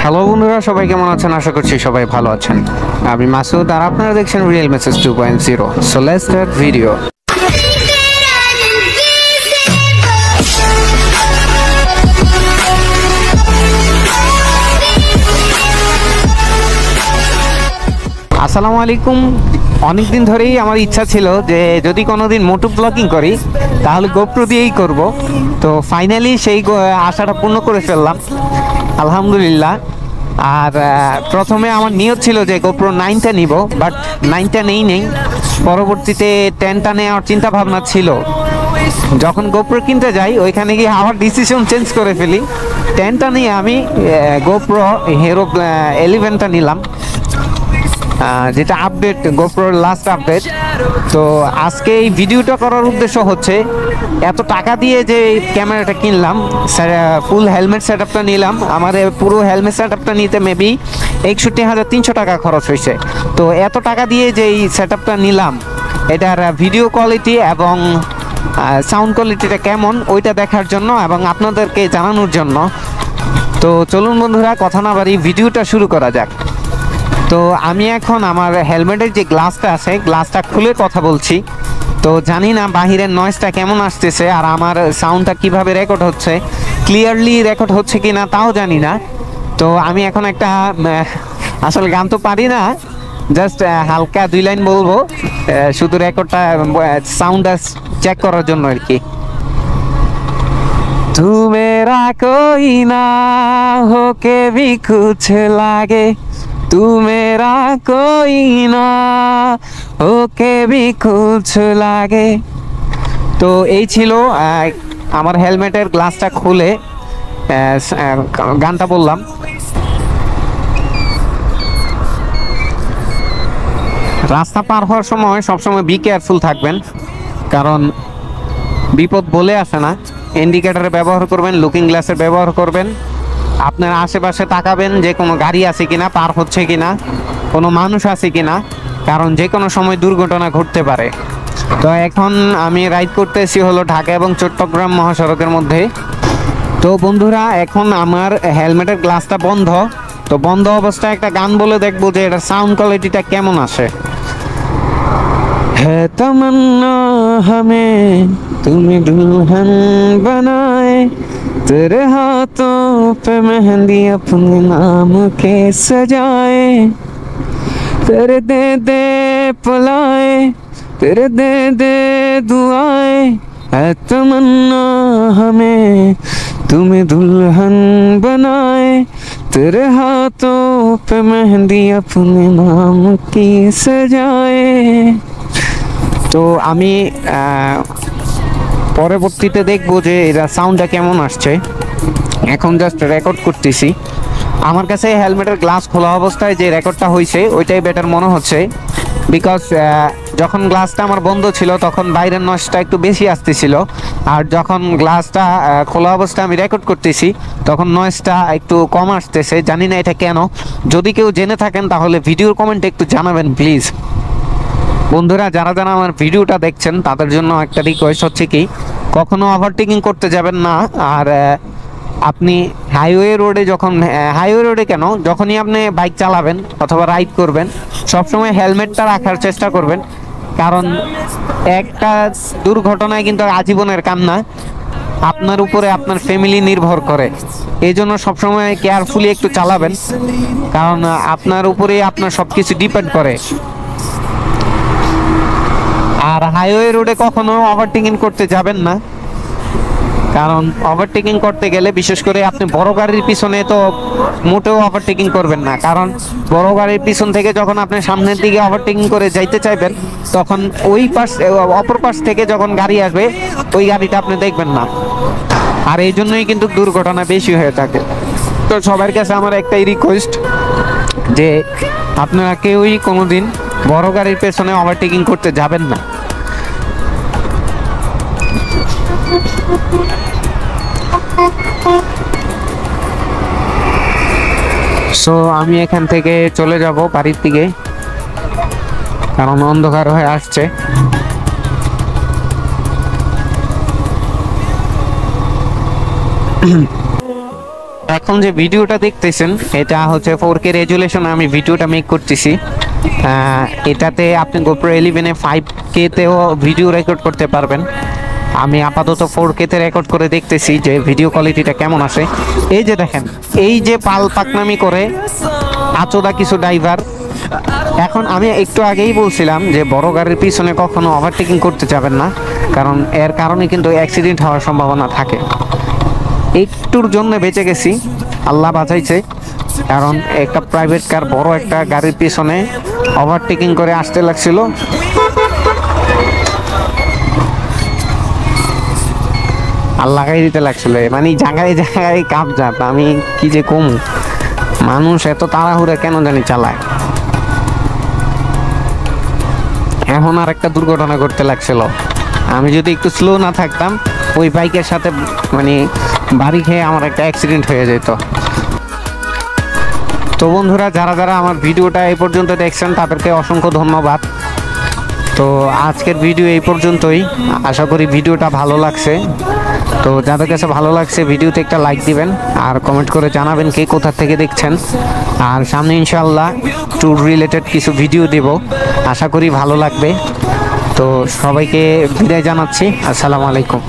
Hello বন্ধুরা, সবাই কেমন আছেন? আশা করছি সবাই ভালো আছেন। আমি মাসুদ আর আপনারা দেখছেন real message 2.0। So let's start video. আসসালামু আলাইকুম। অনেকদিন ধরেই আমার ইচ্ছা ছিল যে যদি কোনোদিন মোটু ব্লগিং করি তাহলে গোপ্রো দিয়েই করব। তো ফাইনালি সেই আশাটা পূর্ণ করে ফেললাম, আলহামদুলিল্লাহ। আর প্রথমে আমার নিয়ত ছিল যে গোপ্রো 9টা নিব, বাট 9টা নেই। পরবর্তীতে 10টা নেওয়ার চিন্তা ভাবনা ছিল। যখন গোপ্রো কিনতে যাই ওইখানে গিয়ে আবার ডিসিশন চেঞ্জ করে ফেলি। 10টা নিয়ে আমি গোপ্রো হিরো 11টা নিলাম, যেটা আপডেট, গোপ্রোর লাস্ট আপডেট। তো আজকে এই ভিডিওটা করার উদ্দেশ্য হচ্ছে এত টাকা দিয়ে যে ক্যামেরাটা কিনলাম, ফুল হেলমেট সেট আপটা নিলাম। আমার পুরো হেলমেট সেট আপটা নিতে মেবি 61,300 টাকা খরচ হয়েছে। তো এত টাকা দিয়ে যে এই সেট আপটা নিলাম, এটার ভিডিও কোয়ালিটি এবং সাউন্ড কোয়ালিটিটা কেমন ওইটা দেখার জন্য এবং আপনাদেরকে জানানোর জন্য। তো চলুন বন্ধুরা, কথা না বাড়ি ভিডিওটা শুরু করা যাক। তো আমি এখন আমার হেলমেটের যে গ্লাসটা আছে, গ্লাসটা খুলে কথা বলছি। তো জানি না বাহিরের নয়েজটা কেমন আসতেছে আর আমার সাউন্ডটা কিভাবে রেকর্ড হচ্ছে, ক্লিয়ারলি রেকর্ড হচ্ছে কি না তাও জানি না। তো আমি এখন একটা আসলে গান তো পারি না, জাস্ট হালকা 2 লাইন বলবো, শুধু রেকর্ডটা সাউন্ডটা চেক করার জন্য আর কি। तू मेरा कोई ना हो के भी कुछ लागे, तू मेरा कोई ना हो के भी कुछ लागे। তো এই ছিল আমার হেলমেটের গ্লাসটা খুলে গানটা বললাম। রাস্তা পার হওয়ার সময় সবসময় বি কেয়ারফুল থাকবেন, কারণ বিপদ বলে আসে না। ইন্ডিকেটরের ব্যবহার করবেন, লুকিং গ্লাসের ব্যবহার করবেন, আপনার আশেপাশে তাকাবেন যে কোনো গাড়ি আছে কিনা, পার হচ্ছে কিনা, কোনো মানুষ আছে কিনা, কারণ যে কোনো সময় দুর্ঘটনা ঘটতে পারে। তো এখন আমি রাইড করতেছি হলো ঢাকা এবং চট্টগ্রাম মহাসড়কের মধ্যে। তো বন্ধুরা, এখন আমার হেলমেটের গ্লাসটা বন্ধ। তো বন্ধ অবস্থায় একটা গান বলে দেখবো যে এটার সাউন্ড কোয়ালিটিটা কেমন আসে। है तमन्ना हमें तुम्हें दुल्हन बनाए, तेरे हाथों पे मेहंदी अपने नाम के सजाए, तेरे दे पुलाए, तेरे दे दुआएं, है तमन्ना हमें तुम्हें दुल्हन बनाए, तेरे हाथों पे मेहंदी अपने नाम की सजाए। তো আমি পরবর্তীতে দেখবো যে এরা সাউন্ডটা কেমন আসছে। এখন জাস্ট রেকর্ড করতেছি। আমার কাছে হেলমেটের গ্লাস খোলা অবস্থায় যে রেকর্ডটা হয়েছে ওইটাই বেটার মনে হচ্ছে, বিকজ যখন গ্লাসটা আমার বন্ধ ছিল তখন বাইরের নয়েজটা একটু বেশি আসতেছিল, আর যখন গ্লাসটা খোলা অবস্থায় আমি রেকর্ড করতেছি তখন নয়েজটা একটু কম আসতেছে। জানি না এটা কেন। যদি কেউ জেনে থাকেন তাহলে ভিডিওর কমেন্টে একটু জানাবেন প্লিজ। বন্ধুরা, যারা যারা আমার ভিডিওটা দেখছেন তাদের জন্য একটা রিকোয়েস্ট হচ্ছে কি, কখনো ওভারটেকিং করতে যাবেন না। আর আপনি হাইওয়ে রোডে কেন, যখনই আপনি বাইক চালাবেন অথবা রাইড করবেন সবসময় হেলমেটটা রাখার চেষ্টা করবেন, কারণ একটা দুর্ঘটনায় কিন্তু আজীবনের কান্না। আপনার উপরে আপনার ফ্যামিলি নির্ভর করে, এই জন্য সবসময় কেয়ারফুলি একটু চালাবেন, কারণ আপনার উপরে আপনার সব কিছু ডিপেন্ড করে। আর হাইওয়ে রোডে কখনো ওভারটেকিং করতে যাবেন না, কারণ ওভারটেকিং করতে গেলে বিশেষ করে আপনি বড় গাড়ির পিছনে তো মোটেও ওভারটেকিং করবেন না, কারণ বড় গাড়ির পিছন থেকে যখন আপনি সামনের দিকে ওভারটেকিং করে যাইতে চাইবেন তখন ওই পাশ অপর পাশ থেকে যখন গাড়ি আসবে ওই গাড়িটা আপনি দেখবেন না, আর এই জন্যই কিন্তু দুর্ঘটনা বেশি হয়ে থাকে। তো সবার কাছে আমার একটাই রিকোয়েস্ট যে আপনারা কেউই কোনোদিন বড় গাড়ির পেছনে ওভারটেকিং করতে যাবেন না। সো আমি এখান থেকে চলে যাব বাড়ির দিকে, কারণ অন্ধকার হয়ে আসছে। এখন যে ভিডিওটা দেখতেছেন এটা হচ্ছে 4K রেজুলেশনে আমি ভিডিওটা মেক করতেছি। এটাতে আপনি GoPro 11-এ 5K তেও ভিডিও রেকর্ড করতে পারবেন। আমি আপাতত 4K তে রেকর্ড করে দেখতেছি যে ভিডিও কোয়ালিটিটা কেমন আসে। এই যে দেখেন, এই যে পাল পাকনামি করে আচোদা কিছু ড্রাইভার। এখন আমি একটু আগেই বলছিলাম যে বড় গাড়ির পিছনে কখনো ওভারটেকিং করতে যাবেন না, কারণ এর কারণে কিন্তু অ্যাক্সিডেন্ট হওয়ার সম্ভাবনা থাকে। একটুর জন্য বেঁচে গেছি, আল্লাহ বাঁচাইছে, কারণ একটা প্রাইভেট কার বড় একটা গাড়ির পিছনে ওভারটেকিং করে আসতে লাগছিল। লাগাই দিতে লাগছিল, মানে জায়গায় জায়গায় কাপজাত। আমি কি যে কম, মানুষ এত তাড়াহুড়া কেন জানি চালায়। এখন আর একটা দুর্ঘটনা ঘটতে লাগছিল, আমি যদি একটু স্লো না থাকতাম ওই বাইকের সাথে মানে বাড়ি খেয়ে আমার একটা অ্যাক্সিডেন্ট হয়ে যেত। তো বন্ধুরা, যারা যারা আমার ভিডিওটা এই পর্যন্ত দেখছেন তাদেরকে অসংখ্য ধন্যবাদ। তো আজকের ভিডিও এই পর্যন্তই, আশা করি ভিডিওটা ভালো লাগছে। তো যাদের কাছে ভালো লাগছে ভিডিওতে একটা লাইক দিবেন আর কমেন্ট করে জানাবেন কে কোথা থেকে দেখছেন। আর সামনে ইনশাআল্লাহ ট্যুর রিলেটেড কিছু ভিডিও দেব, আশা করি ভালো লাগবে। তো সবাইকে বিদায় জানাচ্ছি, আসসালামু আলাইকুম।